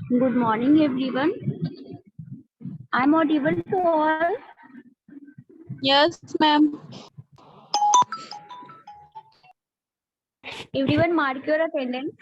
Good morning, everyone. I'm audible to all. Yes, ma'am. Everyone, mark your attendance.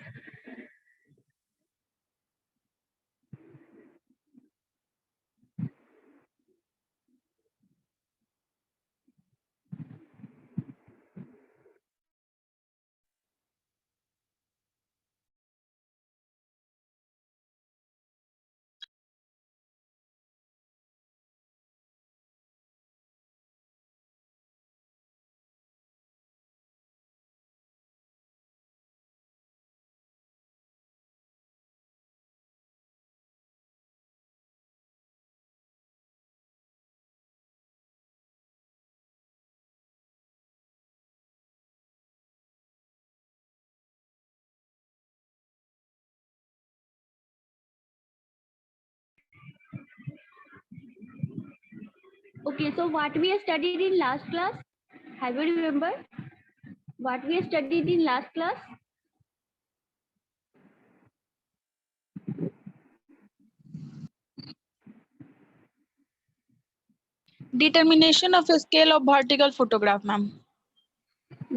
Okay, so what we studied in last class? Have you remembered what we studied in last class? Determination of a scale of vertical photograph, ma'am.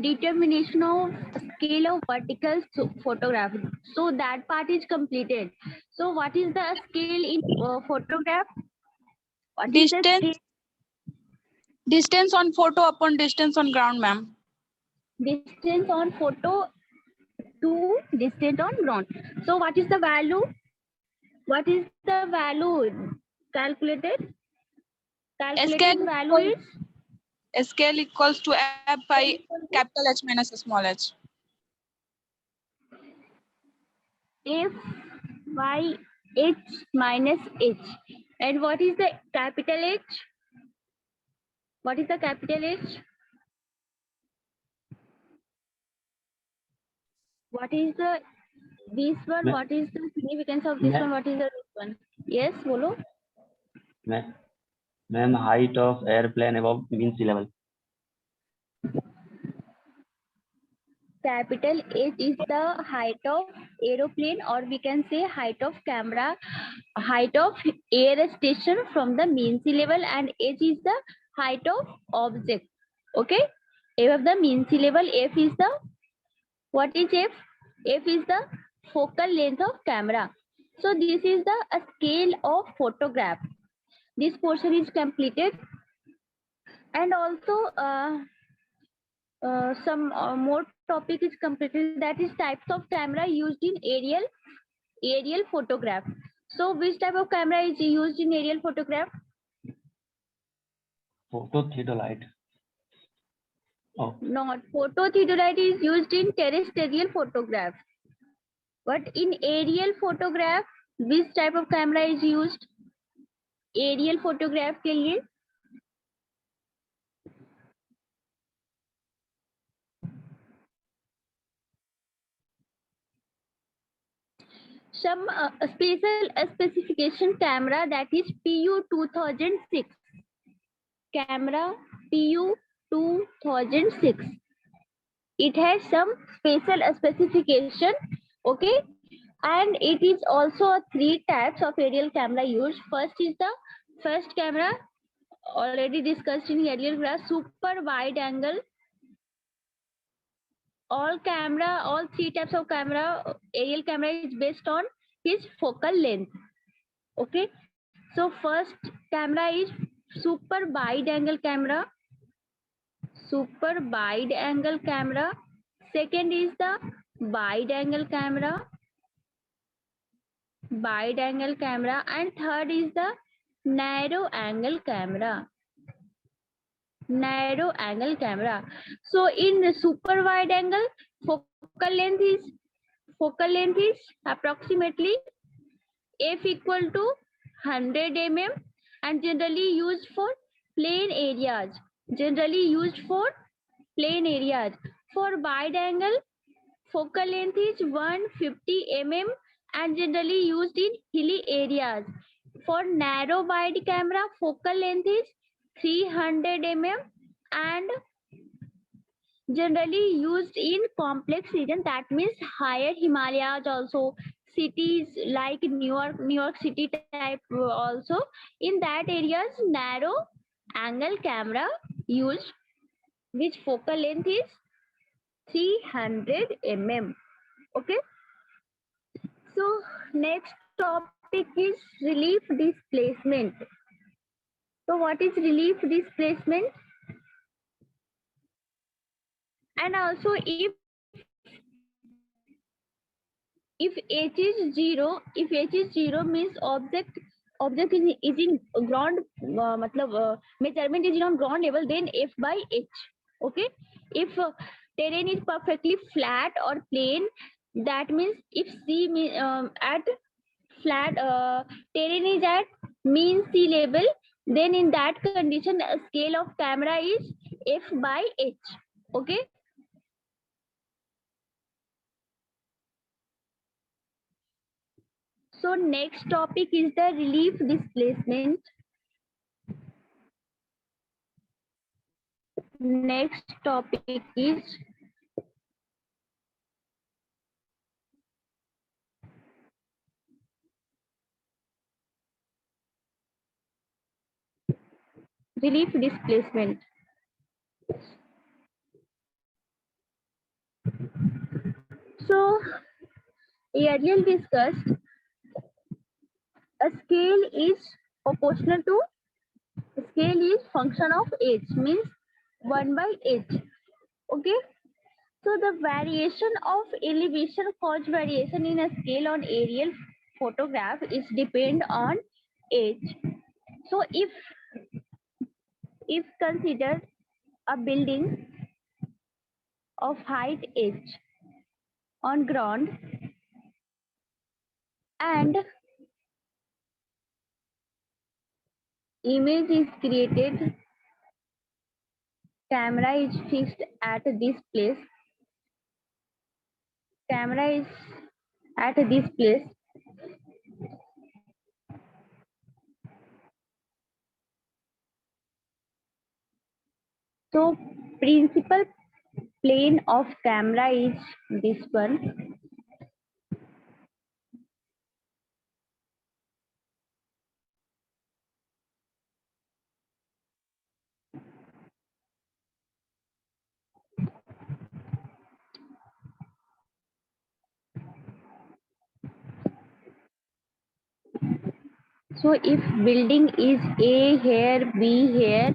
Determination of scale of vertical photograph. So that part is completed. So what is the scale in photograph? What is the scale? Distance on photo upon distance on ground, ma'am. Distance on photo to distance on ground. So what is the value? What is the value calculated? Calculated value is A scale equals to F by capital H minus small h. F by H minus H. And what is the capital H? What is the capital H? What is the this one? What is the significance of this one? What is the this one? Yes, bolo. Ma'am, height of airplane above mean sea level. Capital H is the height of aeroplane, or we can say height of camera, height of air station from the mean sea level, and H is the height of object. Okay, above the mean sea level, F is the, what is F? F is the focal length of camera. So this is the scale of photograph. This portion is completed, and also some more topic is completed, that is types of camera used in aerial photograph. So which type of camera is used in aerial photograph? Phototheodolite. Oh. Not phototheodolite is used in terrestrial photograph. But in aerial photograph, which type of camera is used? Aerial photograph के लिए some special specification camera, that is PU 2006. Camera PU 2006. It has some special specification, okay, and it is also 3 types of aerial camera used. First is the first camera, already discussed in earlier class, super wide angle. All 3 types of camera, aerial camera is based on his focal length. Okay, so first camera is super wide angle camera. Super wide angle camera. Second is the wide angle camera. Wide angle camera. And third is the narrow angle camera. narrow angle camera. So in super wide angle, focal length is approximately f equal to 100 mm and generally used for plain areas. Generally used for plain areas. For wide angle, focal length is 150 mm and generally used in hilly areas. For narrow wide camera, focal length is 300 mm and generally used in complex region. That means higher Himalayas also, cities like New York City type also. In that areas, narrow angle camera used, which focal length is 300 mm. Okay. So next topic is relief displacement. So what is relief displacement? And also if h is zero means object is in ground measurement is on ground level, then f by h. Okay. If terrain is perfectly flat or plain, that means if at flat terrain is at mean sea level, then in that condition a scale of camera is f by h. Okay. So next topic is the relief displacement. Next topic is relief displacement. So earlier discussed, a scale is proportional to scale is function of h, means 1 by h. Okay. So the variation of elevation cause variation in a scale on aerial photograph is depend on h. So if consider a building of height h on ground and image is created, camera is fixed at this place, camera is at this place, so principal plane of camera is this one. So if building is A here, B here,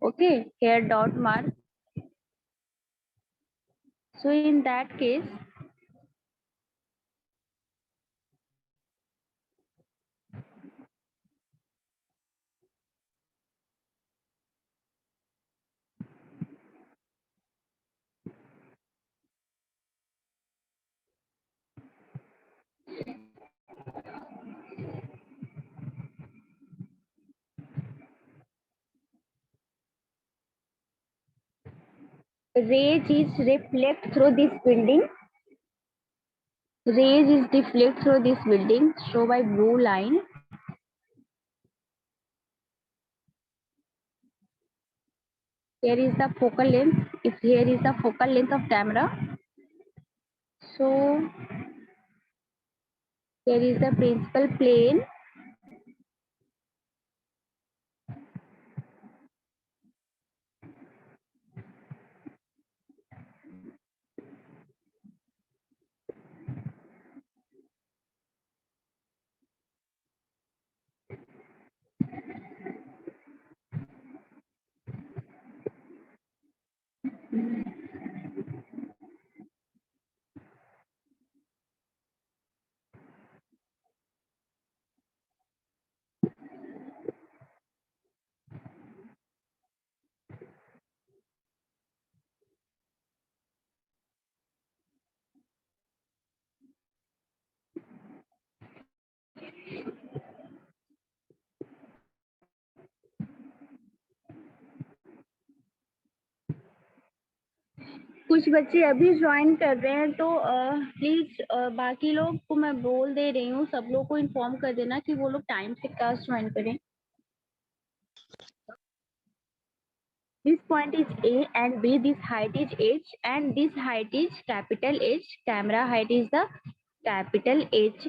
okay, here dot mark. So in that case, rays is reflect through this building. Rays is deflect through this building, show by blue line. Here is the focal length. If here is the focal length of camera, so here is the principal plane. कुछ बच्चे अभी join कर रहे हैं, तो please बाकी लोग को मैं बोल दे रही हूँ, सब लोग को इन्फॉर्म कर देना कि वो लोग टाइम से क्लास ज्वाइन करें. This point is A and B. This height is H and this height is capital H. Camera height is the capital H.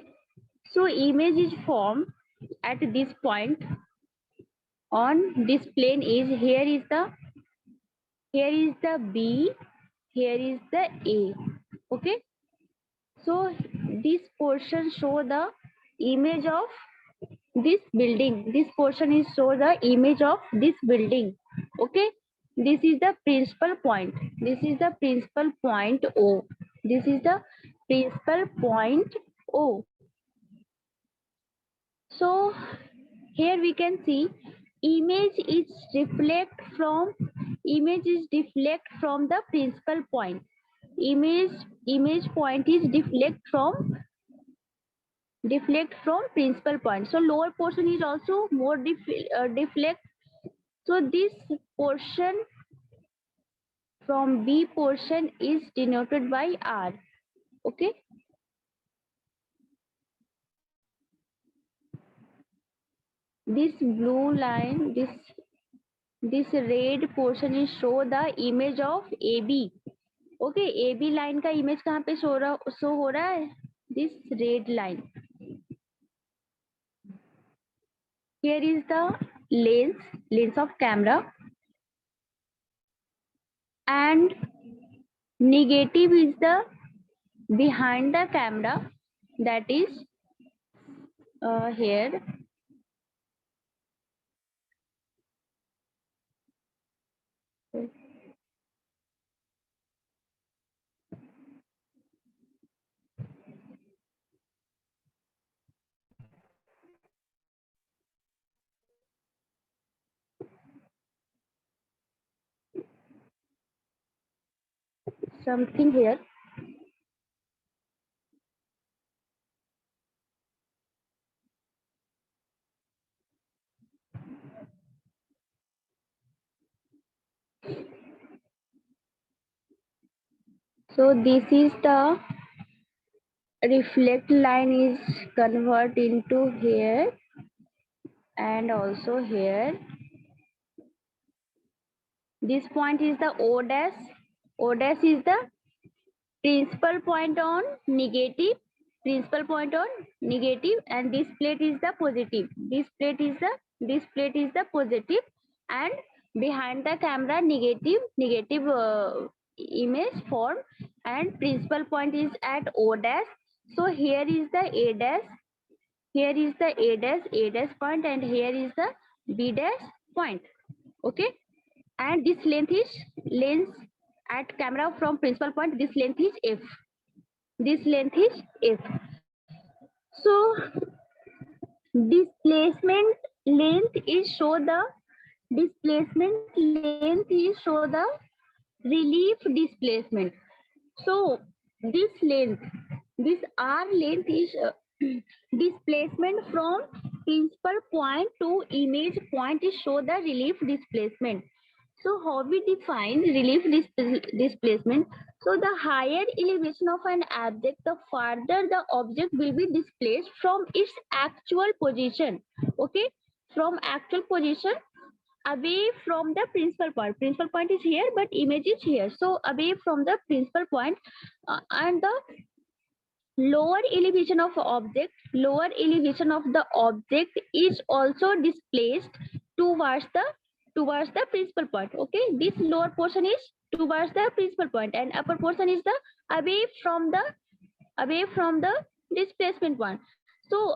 So image is formed at this point. On this plane is here is the B, here is the A. Okay. So this portion show the image of this building. This portion is show the image of this building. Okay. This is the principal point. This is the principal point O. This is the principal point O. So here we can see image is deflect from the principal point. Image point is deflect from principal point. So lower portion is also more deflect. So this portion from B portion is denoted by R. Okay. This blue line, this red portion is show the image of AB. Okay, AB line का image कहाँ पे show हो रहा है? This red line. Here is the lens of camera, and negative is the behind the camera, that is here. Something here. So this is the reflect line is convert into here and also here. This point is the O dash. O dash is the principal point on negative. And this plate is the positive. This plate is the positive, and behind the camera negative image form, and principal point is at O dash. So here is the A dash. Here is the A dash point, and here is the B dash point. Okay. And this length at camera from principal point, this length is F. So displacement length is show the relief displacement. So this R length is displacement from principal point to image point is show the relief displacement. So how we define relief displacement? So the higher elevation of an object, the farther the object will be displaced from its actual position. Okay, from actual position away from the principal point. Principal point is here, but image is here. So away from the principal point, and the lower elevation of the object is also displaced towards the principal point. Okay, this lower portion is towards the principal point, and upper portion is the away from the displacement point. So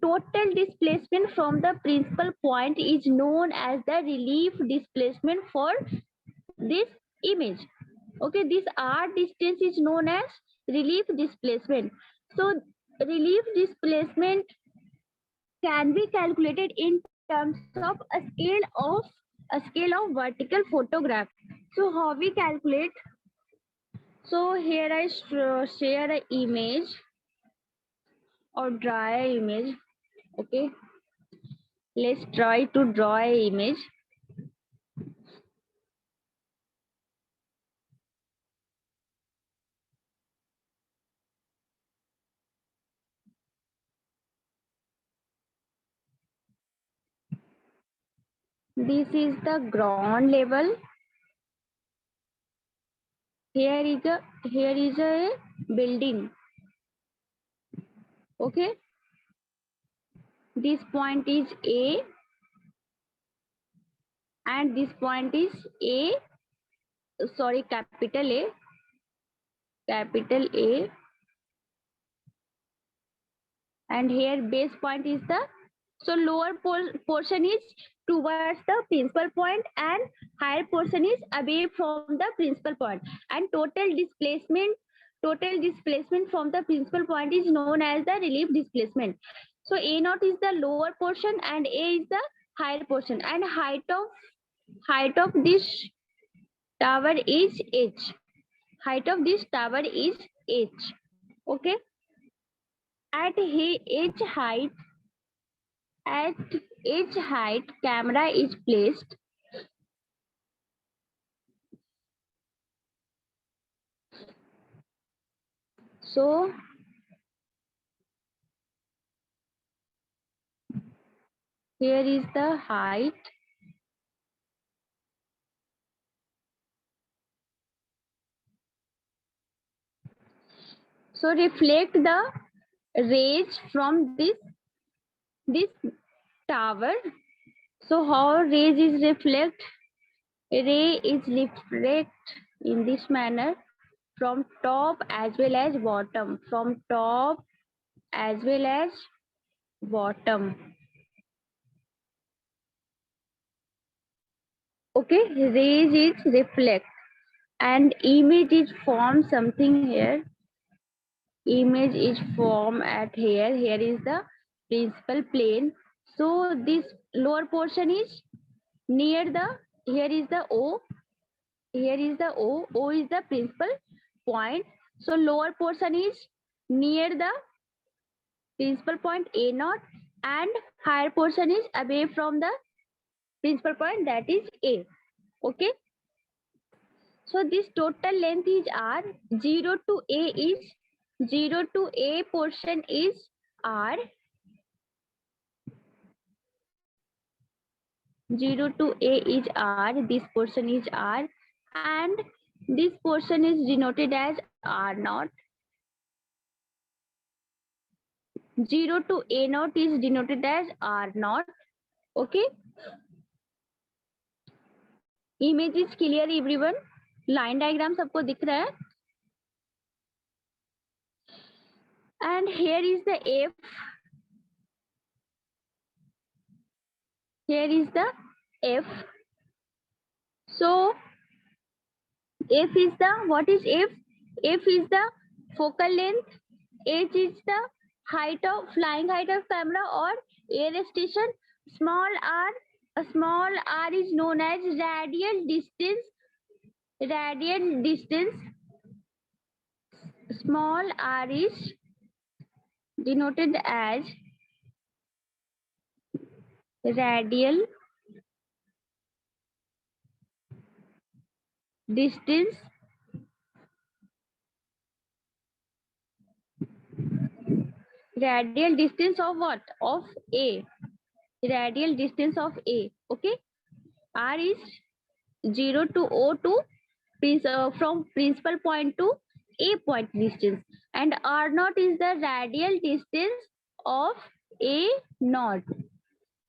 total displacement from the principal point is known as the relief displacement for this image. Okay, this R distance is known as relief displacement. So relief displacement can be calculated in terms of a scale of vertical photograph. So how we calculate? So here I share an image or draw an image. Okay, let's try to draw an image. This is the ground level. Here is a building. Okay. This point is A, and this point is A. Sorry, capital A. Capital A. And here base point is the, so lower portion is towards the principal point and higher portion is away from the principal point, and total displacement from the principal point is known as the relief displacement. So A naught is the lower portion and A is the higher portion, and height of this tower is h. Height of this tower is h. Okay. At h height, camera is placed. So here is the height. So reflect the rays from this tower. So how rays is reflect? Ray is reflect in this manner from top as well as bottom. From top as well as bottom. Okay, rays is reflect, and image is form something here. Image is formed at here. Here is the principal plane. So this lower portion is near the, here is the O. Here is the O. O is the principal point. So lower portion is near the principal point A naught, and higher portion is away from the principal point, that is A. Okay. So this total length is R. 0 to A is 0 to A portion is R. 0 to A is R. This portion is R, and this portion is denoted as R naught. 0 to A naught is denoted as R naught. Okay. Image is clear, everyone. Line diagram सबको दिख रहा है. And here is the F. Here is the F. So F is the, what is F? F is the focal length. H is the height of, flying height of camera or air station. Small r is known as radial distance. Radial distance. Small r is denoted as radial distance. Radial distance of what? Of A. Radial distance of A. Okay. R is 0 to O to from principal point to A point distance, and R naught is the radial distance of A naught.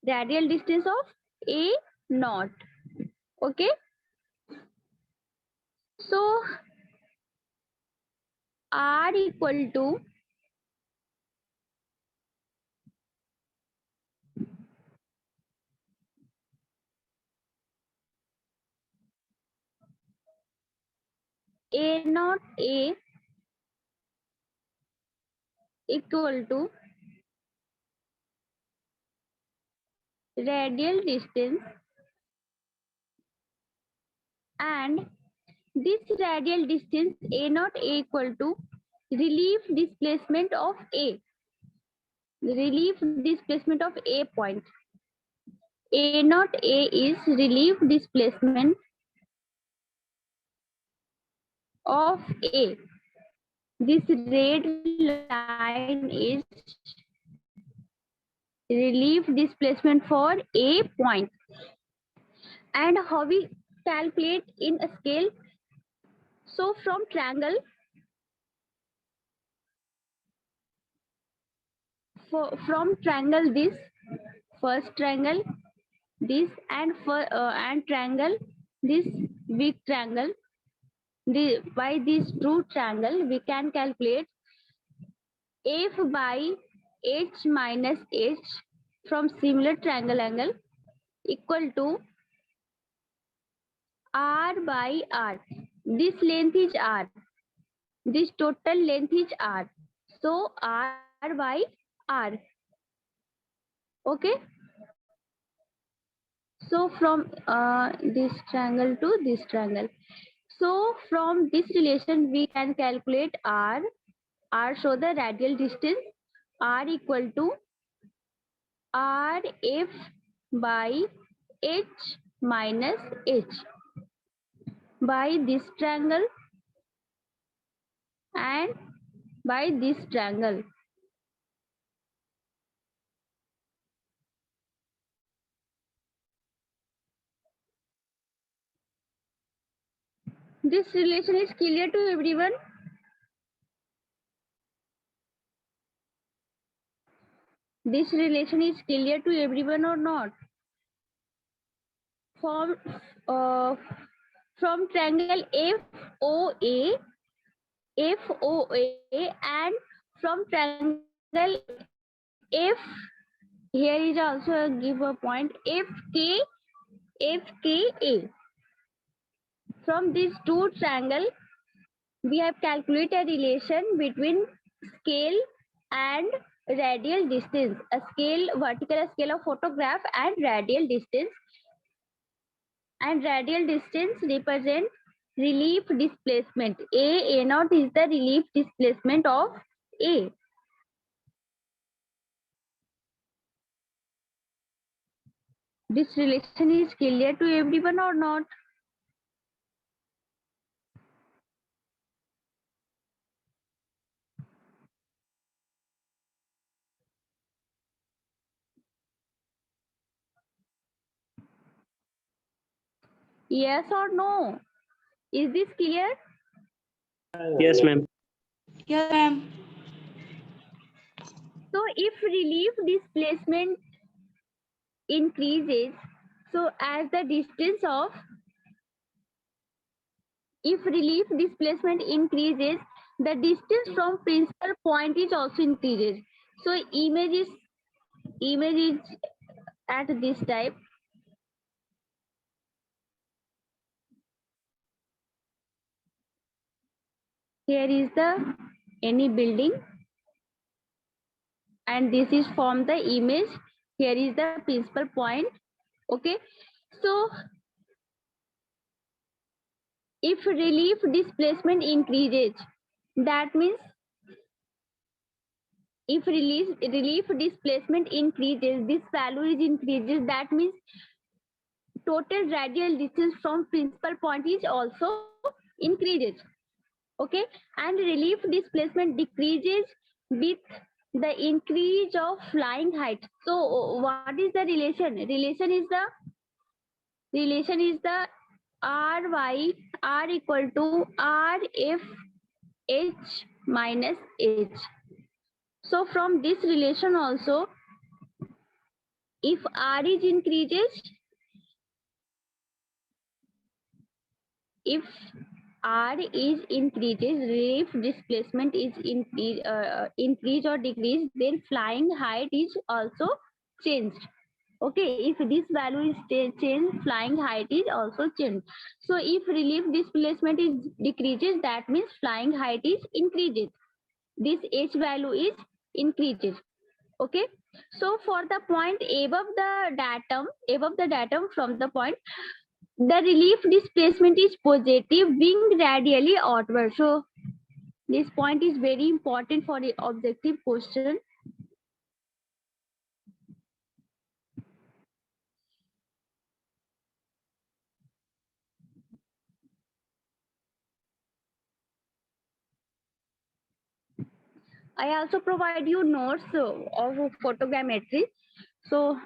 Radial distance of A naught. Okay. So R equal to A naught A equal to radial distance, and this radial distance A naught A equal to relief displacement of A. Relief displacement of A point. A naught A is relief displacement of A. This red line is relief displacement for A point. And how we calculate in a scale? So from triangle, from triangle this, first triangle this, and triangle this, big triangle, by this true triangle we can calculate f by h minus h from similar triangle angle equal to r by r. This length is r, this total length is r, so r by r. Okay, so from this triangle to this triangle, so from this relation we can calculate r. Show the radial distance, r equal to r f by h minus h by this triangle and by this triangle. This relation is clear to everyone? This relation is clear to everyone or not? From uh, from triangle FOA and from triangle F, here is also a give a point FKA. From these two triangle we have calculated a relation between scale and radial distance. A scale, vertical scale of photograph, and radial distance. And radial distance represent relief displacement. A naught is the relief displacement of A. This relation is clear to everyone or not? Yes or no? Is this clear? Yes, ma'am. Yes, ma'am. So if relief displacement increases, so as the distance of, if relief displacement increases, the distance from principal point is also increases. So image is at this type. Here is the any building, and this is from the image. Here is the principal point. Okay, so if relief displacement increases, that means if relief displacement increases, this value is increases, that means total radial distance from principal point is also increases. Okay, and relief displacement decreases with the increase of flying height. So what is the relation? Relation is the r by r equal to r f h minus h. So from this relation also, if r is increases, if r is increases, relief displacement is increase or decrease, then flying height is also changed. Okay, if this value is changed, flying height is also changed. So if relief displacement is decreases, that means flying height is increases. This h value is increases. Okay, so for the point above the datum from the point, the relief displacement is positive, being radially outward. So this point is very important for the objective question. I also provide you notes of photogrammetry. So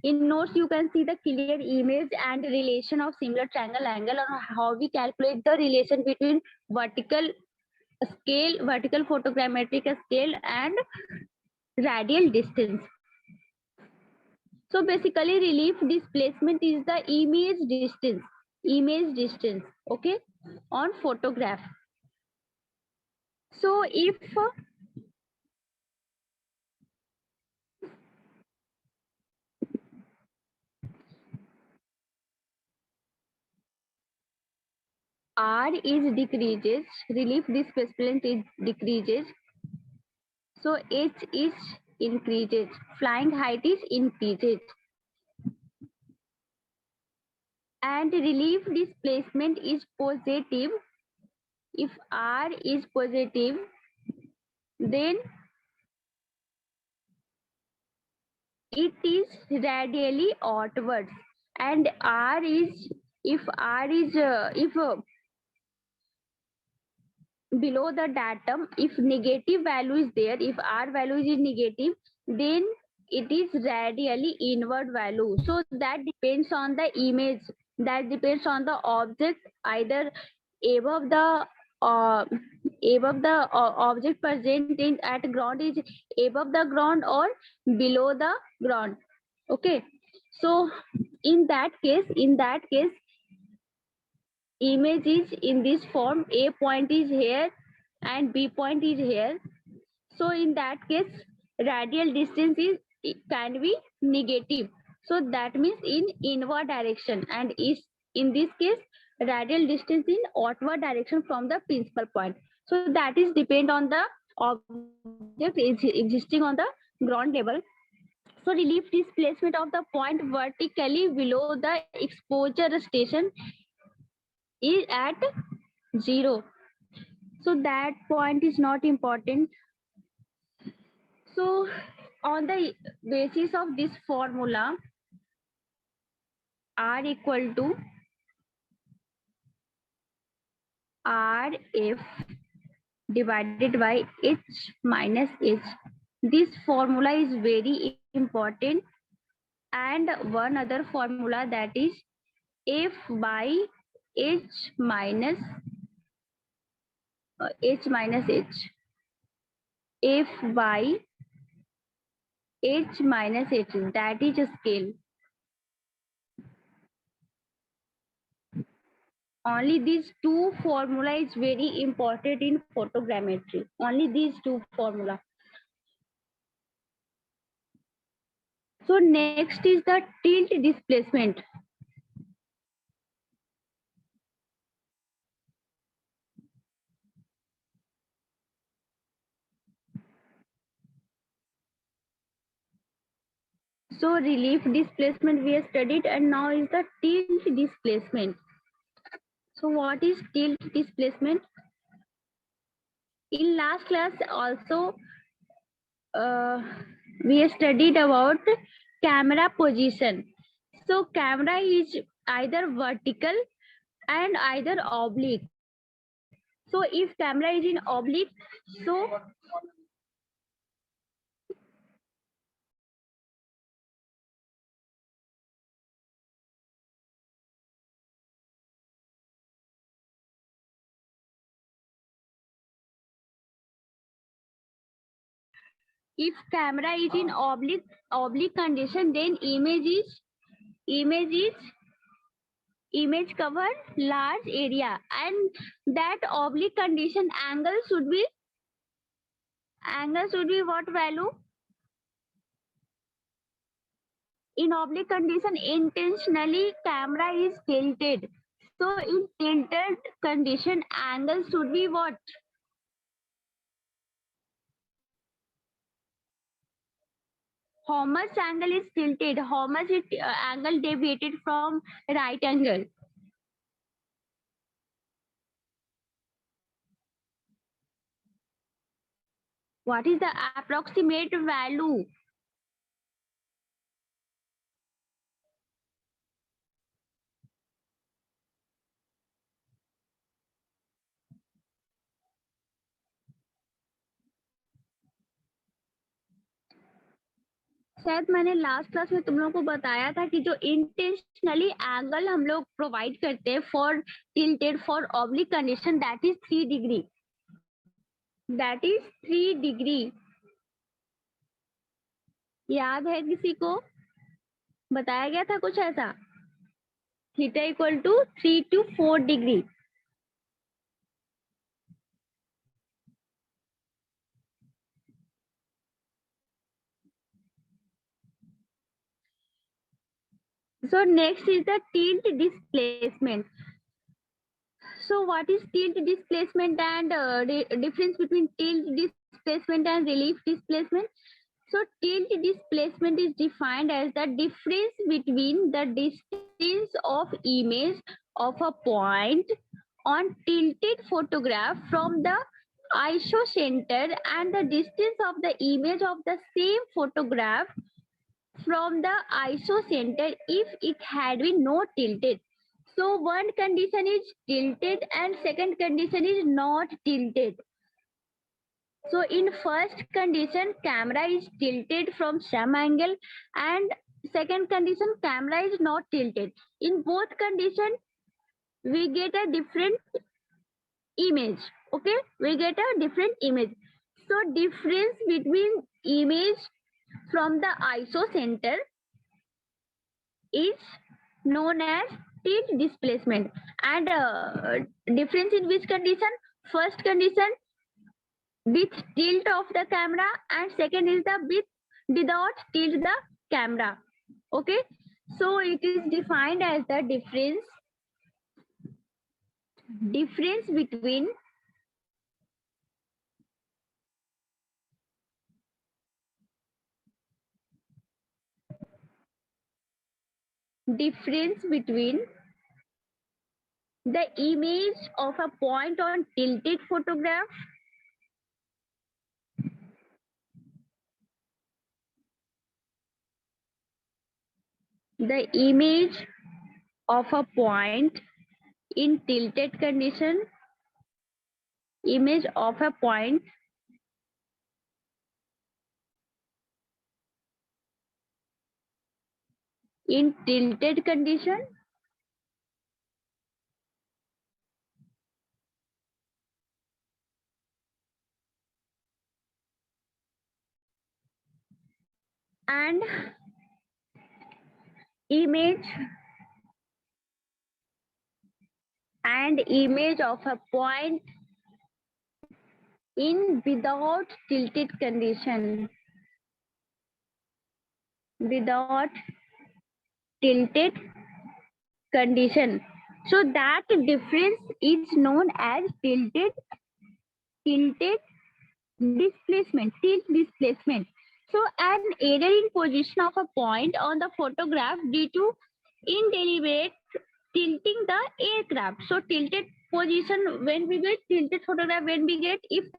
In notes, you can see the clear image and relation of similar triangle angle, or how we calculate the relation between vertical scale, vertical photogrammetric scale, and radial distance. So basically, relief displacement is the image distance, okay, on photograph. So if R is decreases, relief displacement is decreases, so H is increases, flying height is increases, and relief displacement is positive. If R is positive, then it is radially outwards, and R is, if R is if below the datum, if negative value is there, if R value is negative, then it is radially inward value. So that depends on the image, that depends on the object, either above the uh, object present in at ground is above the ground or below the ground. Okay, so in that case, image is in this form, A point is here and B point is here. So in that case, radial distance is, it can be negative. So that means in inward direction, and is in this case radial distance in outward direction from the principal point. So that is depend on the object is existing on the ground level. So relief displacement of the point vertically below the exposure station is at 0. So that point is not important. So on the basis of this formula, R equal to RF divided by H minus H. This formula is very important, and one other formula, that is F by H minus H minus H. F by H minus H, that is a scale. Only these two formula is very important in photogrammetry. Only these two formula. So next is the tilt displacement. So relief displacement we have studied, and now is the tilt displacement. So what is tilt displacement? In last class also we have studied about camera position. So camera is either vertical and either oblique. So if camera is in oblique, so if camera is in oblique condition, then image cover large area, and that oblique condition angle should be what value? In oblique condition, intentionally camera is tilted. So in tilted condition, angle should be what? How much angle is tilted? How much it angle deviated from right angle? What is the approximate value? शायद मैंने last class में तुम लोगों को बताया था कि जो इंटेंशनली एंगल हम लोग प्रोवाइड करते हैं for tilted for oblique condition that is 3 degree, that is 3 degree. याद है किसी को? बताया गया था कुछ ऐसा, theta equal to 3 to 4 degree. So next is the tilt displacement. So what is tilt displacement and difference between tilt displacement and relief displacement? So tilt displacement is defined as the difference between the distance of image of a point on tilted photograph from the isocenter and the distance of the image of the same photograph from the isocenter if it had been not tilted. So one condition is tilted and second condition is not tilted. So in first condition, camera is tilted from some angle, and second condition, camera is not tilted. In both conditions, we get a different image. Okay, we get a different image. So difference between image from the isocenter is known as tilt displacement. And difference in which condition? First condition with tilt of the camera, and second is the with without tilt the camera. Okay, so it is defined as the difference between the image of a point on tilted photograph the image of a point in tilted condition, image of a point in tilted condition and image of a point in without tilted condition, without tilted condition. So that difference is known as tilted displacement, tilt displacement. So an error in position of a point on the photograph due to indeliberate tilting the aircraft. So tilted position, when we get tilted photograph, when we get, if